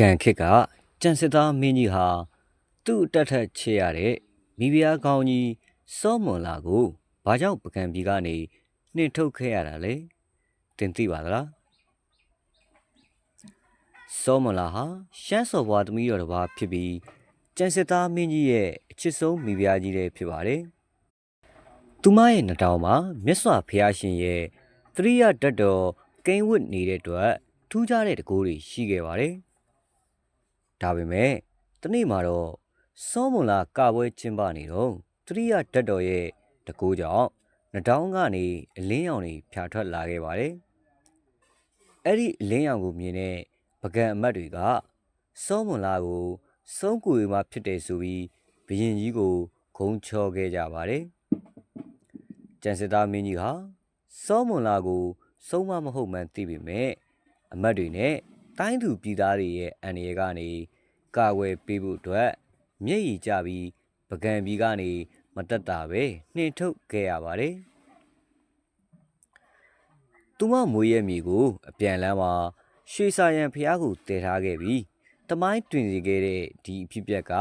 ကန်ခစ်ကကြံစစ်သားမင်းကြီးဟာသူ့အတက်ထက်ချေရတဲ့မိဖုရားကောင်းကြီးစောမွန်လာကိုဘာကြောင့်ပကံပြည်ကနေနှင်ထုတ်ခဲ့ရတာလဲတင်သိပါသလားစောမွန်လာဟာရှမ်းစော်ဘွားသမီးတော်တစ်ပါးဖြစ်ပြီးကြံစစ်သားမင်းကြီးရဲ့အချစ်ဆုံးမိဖုရားကြီးလည်းဖြစ်ပါတယ်သူမရဲ့နှတောင်မှာမြတ်စွာဘုရားရှင်ရဲ့သရိယဓာတ်တော်ကိန်းဝတ်နေတဲ့အတွက်ထူးခြားတဲ့တကူတွေရှိခဲ့ပါတယ်ဒါပေမဲ့တနေ့မှာတော့စောမွန်လာကပွဲကျင်းပနေတော့သရိယဓာတ်တော်ရဲ့တကူကြောင့်နှတောင်းကနေအလင်းရောင်တွေဖြာထွက်လာခဲ့ပါတယ်အဲ့ဒီအလင်းရောင်ကိုမြင်တဲ့ပကံအမတ်တွေကစောမွန်လာကိုစုံးကူရီမှဖြစ်တယ်ဆိုပြီးဘုရင်ကြီးကိုဂုံချော်ခဲ့ကြပါတယ်ကျန်စစ်သားမင်းကြီးဟာစောမွန်လာကိုစုံးမမဟုတ်မှန်းသိပေမဲ့အမတ်တွေနဲ့တိုင်းသူပြည်သားတွေရဲ့အန္တရာယ်ကနေကာကွယ်ပေးဖို့အတွက်မျက်ရည်ကျပြီးပကံပြည်ကနေမတက်တာပဲနှင်ထုတ်ခဲ့ရပါတယ်သူမမွေးရဲ့မြေကိုအပြန်လန်းမှာရွှေစာရန်ဖျားကိုတည်ထားခဲ့ပြီးတမိုင်းတွင်စီခဲ့တဲ့ဒီအဖြစ်အပျက်က